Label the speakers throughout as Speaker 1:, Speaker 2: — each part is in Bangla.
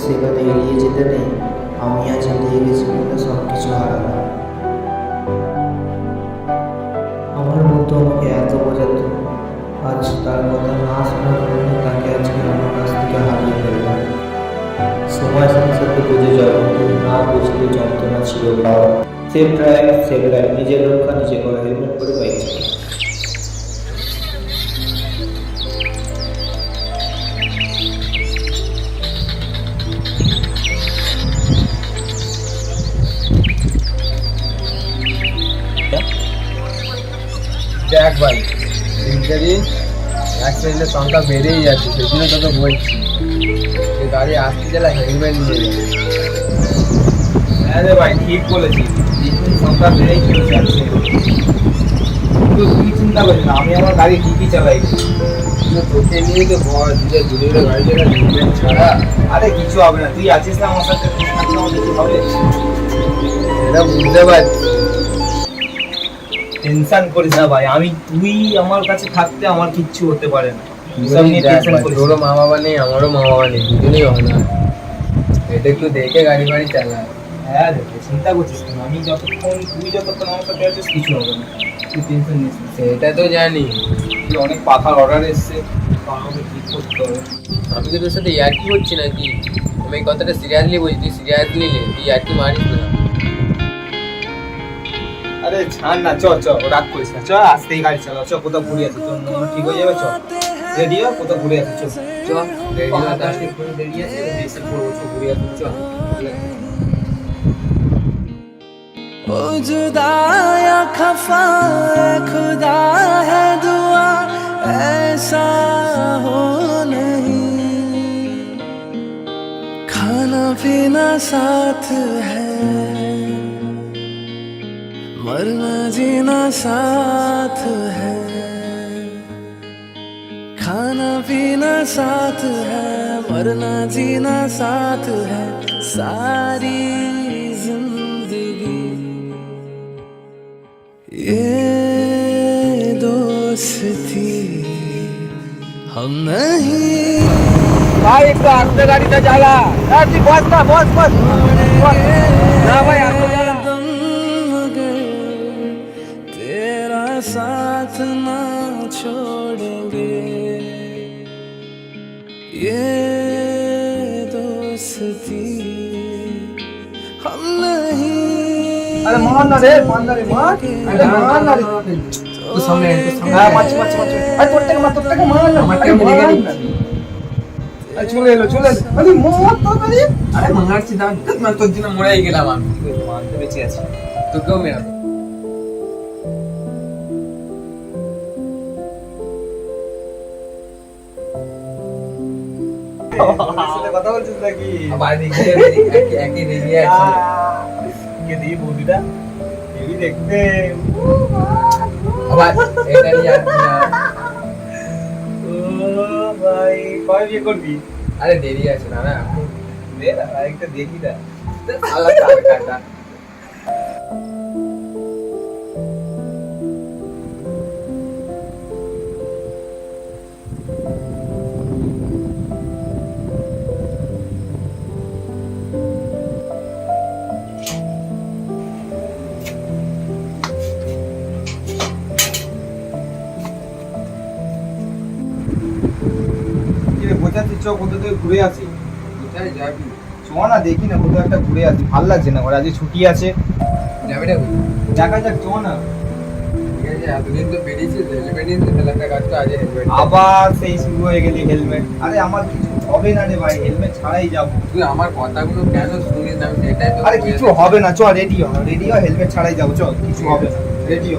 Speaker 1: সেখানে এড়িয়ে যেতে নেই। আমি আজ এড়িয়ে গেছি বলে সব কিছু হারালাম। আমার বন্ধু আমাকে এত বোঝাতো, আজ তার কথা না শোনার কারণে তাকে আজকে আমার কাছ থেকে হারিয়ে ফেললাম। সময় সাথে সাথে বুঝে যাওয়া, কিন্তু না বুঝলে যন্ত্রণা ছিল পাওয়া। সেফ ড্রাইভ, সেফ ড্রাইভ, নিজের রক্ষা নিজে করে, হেলমেট করে বাইক চালাও।
Speaker 2: দেখ ভাই, দিনকে দিন অ্যাক্সিডেন্টের সংখ্যা বেড়েই যাচ্ছে, সেই জন্য তোকে বলছি যে গাড়ি আসতে গেলে হেলমেট নিয়ে যাবে।
Speaker 3: হ্যাঁ রে ভাই, ঠিক বলেছিস। দিন দিন সংখ্যা বেড়েই চলছে অ্যাক্সিডেন্ট। কিন্তু তুই চিন্তা করিস না, আমি আমার গাড়ি ঠিকই চালাই।
Speaker 2: কিন্তু তোকে নিয়ে তো বল, দূরে দূরে গাড়ি চালা হেলমেট ছাড়া।
Speaker 3: আরে কিছু হবে না, তুই আছিস না আমার সাথে, তুই থাকলে আমার কিছু হবে।
Speaker 2: এটা বুঝতে পারছি।
Speaker 3: টেনশন করিস না ভাই, তুই আমার কাছে থাকতে আমার কিচ্ছু হতে পারে না। এসব নিয়ে
Speaker 2: দেখ
Speaker 3: টেনশন
Speaker 2: ভাই,
Speaker 3: করিস
Speaker 2: তোরও
Speaker 3: না।
Speaker 2: মা বাবা নেই, আমারও মা বাবা নেই, দুজনেই অনাথ। এটা একটু দেখে গাড়ি ফাড়ি চালা।
Speaker 3: হ্যাঁ রে, চিন্তা করছিস না, তুই যতক্ষণ আমার সাথে আছিস কিছু হবে না, তুই টেনশন নিস না।
Speaker 2: সেটা তো জানি।
Speaker 3: তুই অনেক পাখার অর্ডার এসছে, তো আমাকে ঠিক করতে হবে।
Speaker 2: আমি কি তোর সাথে ইয়ার্কি করছি নাকি? আমি এই কথাটা সিরিয়াসলি বলছি, তুই সিরিয়াসলি নে, তুই ইয়ার্কি মারিস না।
Speaker 3: আরে ছাড় না, চ রাগ করিস না, আজকেই গাড়ি চালাও, কোথাও ঘুরে আসি, তোর মন ঠিক হয়ে যাবে। রেডি হ, কোথাও ঘুরে আসি,
Speaker 2: রেডি হয়ে
Speaker 3: আজকে একটু দেরি আছে, এসে পড়বো, ঘুরে আসি,
Speaker 4: ओ जुदा या खफा खुदा है दुआ ऐसा हो नहीं, खाना पीना साथ है मरना जीना साथ है, खाना पीना साथ है मरना जीना साथ है, सारी जिंदगी ये दोस्ती हम नहीं।
Speaker 3: ভাই একটু আস্তে গাড়িটা চালা। তুই বস না, বস না ভাই, আস্তে চালা।
Speaker 4: दम मगर तेरा साथ ना छोड़ेंगे, ये दोस्ती हम नहीं।
Speaker 3: আরে মান না রে, আরে মান না রে।
Speaker 2: তুই সামনে
Speaker 3: হ্যাঁ, মাছ। আরে তোর থেকে মান না,
Speaker 2: আমাকে আমি রেখে দিচ্ছি।
Speaker 3: আরে চলে এলো। আরে মত তো রে।
Speaker 2: আরে মারছি দাম, মানে তোর জন্য মরেই গেলাম আমি।
Speaker 3: মানতে বেঁচে আছি।
Speaker 2: তোকেও মেরাবো।
Speaker 3: সাথে কথা বলছিস নাকি?
Speaker 2: বাইরে গিয়ে একই রেডি আছে।
Speaker 3: কে দিই বৌদিটা? এই দেখতে।
Speaker 2: আবার এটা নিয়ে আসবি না।
Speaker 3: ও ভাই, কয় বিয়ে করবি?
Speaker 2: আরে দেরি আছে না।
Speaker 3: দে না, একটা দেখি না।
Speaker 2: আল্লাহ টাকা।
Speaker 3: কি রে বোঝাচ্ছিস, কোথা থেকে ঘুরে আসি?
Speaker 2: কোথায় যাবি?
Speaker 3: চ না, দেখি না কোথাও একটা ঘুরে আসি, ভাল লাগছে না, আজকে ছুটি আছে।
Speaker 2: যাবি না কই?
Speaker 3: দেখা যাক, চ না।
Speaker 2: ঠিক আছে, এতদিন তো বেরিয়েছিস, হেলমেট নিয়ে তাহলে একটা কাজ তো আজ হেলমেট।
Speaker 3: আবার সেই শুরু হয়ে গেলি হেলমেট। আরে আমার কিছু হবে না রে ভাই, হেলমেট ছাড়াই যাবো।
Speaker 2: তুই আমার কথাগুলো কেন শুনিস না? আমি সেটাই তো।
Speaker 3: আরে কিছু হবে না, চ রেডি হ, হেলমেট ছাড়াই যাবো, চ কিছু হবে না, রেডি হ।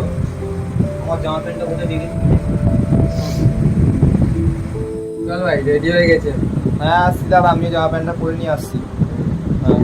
Speaker 3: আমার জামা প্যান্টটা কোথায় রেখে?
Speaker 2: চল ভাই, রেডি হয়ে গেছে।
Speaker 3: হ্যাঁ আসছি, দাঁড়া আমি জামা প্যান্টটা পরে নিয়ে আসছি। হ্যাঁ।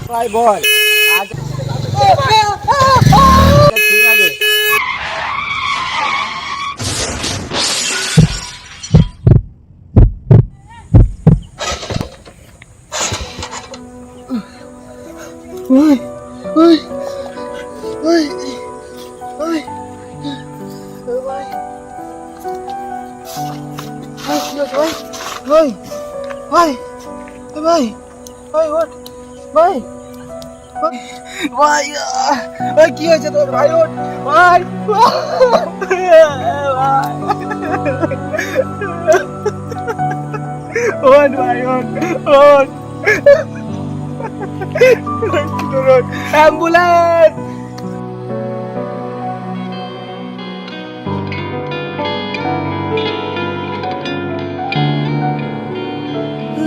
Speaker 2: ভাই বল, আজ ভাই ভাই ভাই ভাই ভাই ভাই কি হয়েছে ভাই ভাই ভাই ভাই ভাই ওঠ ভাই ভাই ভাই কি হয়েছে তোর ভাই ওঠ ভাই ওঠ ভাই ওঠ ওঠ অ্যাম্বুলেন্স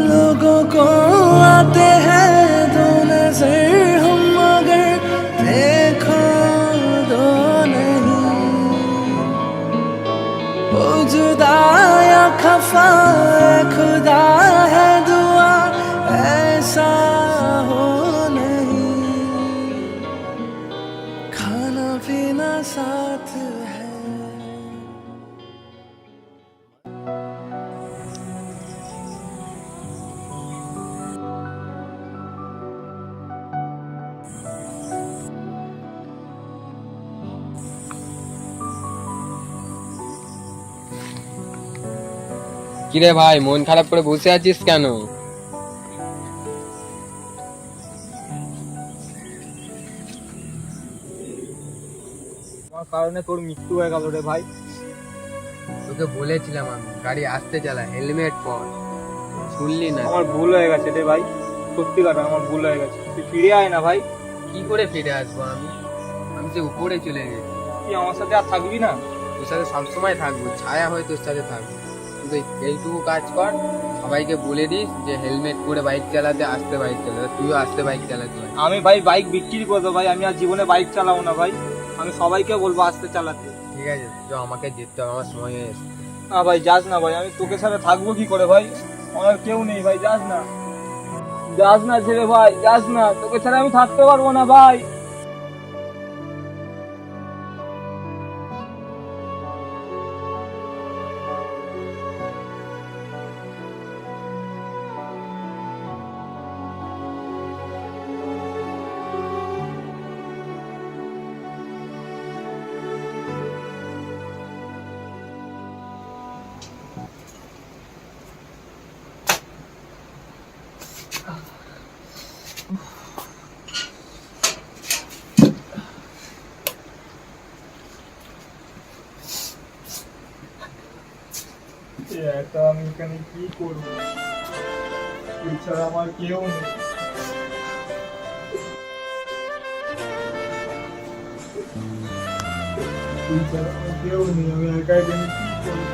Speaker 4: लोगों को आते हैं दो नजर हम मगर देखो दो नहीं ओ जुदा या खफा खुदा है दुआ ऐसा हो नहीं खाना पीना साथ है
Speaker 2: কিরে ভাই মন খারাপ করে বসে আছিস কেন?
Speaker 3: আমার কারণে তোর মৃত্যু হয়ে গেল রে ভাই।
Speaker 2: তোকে বলেছিলাম আমি গাড়ি আসতে চালা, হেলমেট পর, শুনলি না?
Speaker 3: আমার ভুল হয়ে গেছে রে ভাই, সত্যি কথা আমার ভুল হয়ে গেছে। তুই ফিরে আয় না ভাই।
Speaker 2: কি করে ফিরে আসবো আমি? আমি যে উপরে চলে গেছি।
Speaker 3: তুই আমার সাথে আর থাকবি না?
Speaker 2: তোর সাথে সবসময় থাকবো, ছায়া হয়ে তোর সাথে থাকবো। তুই এইটুকু কাজ কর, সবাইকে বলে দিস যে হেলমেট পরে বাইক চালাতে, আসতে বাইক চালাতে, তুইও আসতে বাইক চালাতে পারবি।
Speaker 3: আমি ভাই বাইক বিক্রি করবো ভাই, আমি আর জীবনে বাইক চালাবো না ভাই। আমি সবাইকে বলবো আসতে চালাতে।
Speaker 2: ঠিক আছে, তো আমাকে যেতে হবে, আমার সময় হয়ে এসেছে।
Speaker 3: না ভাই যাস না ভাই, আমি তোকে সাথে থাকবো কি করে ভাই? আমার কেউ নেই ভাই, যাস না, যাস না ছেলে ভাই, যাস না, তোকে ছাড়া আমি থাকতে পারবো না ভাই। একা আমি এখানে কি করবো? এছাড়া আমার কেউ নেই। এছাড়া আমার কেউ নেই, আমি একা এখানে কি করবো?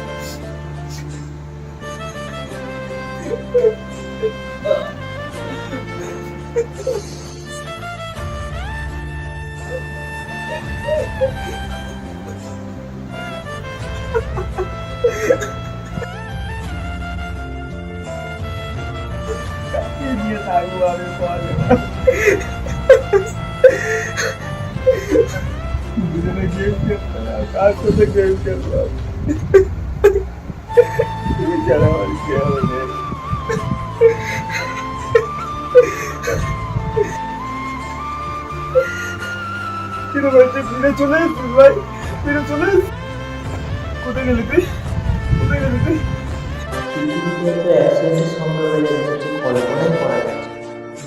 Speaker 3: কাকে দিয়ে থাকবো আমি বলো? দুজনে গেম খেলতাম, কার সাথে গেম খেললাম? তুমি ছাড়া আমার কেউ নেই। কিরে ভাই তুই ফিরে চলে এসছিস ভাই, ফিরে চলে এসছিস? কোথায় গেলি তুই, কোথায় গেলি তুই?
Speaker 1: অ্যাক্সিডেন্টের সংখ্যা বেড়ে গেছে, ঠিক কল্পনাই করা যাচ্ছে।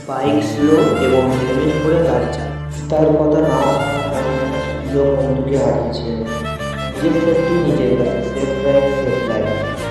Speaker 1: বাইক স্লো এবং হেলমেট পরে গাড়ি চালায়, তার কথা না প্রিয় বন্ধুকে হারিয়েছে। যে সেফটি নিজের কাছে, সেফ ড্রাইভ সেফ লাইফ।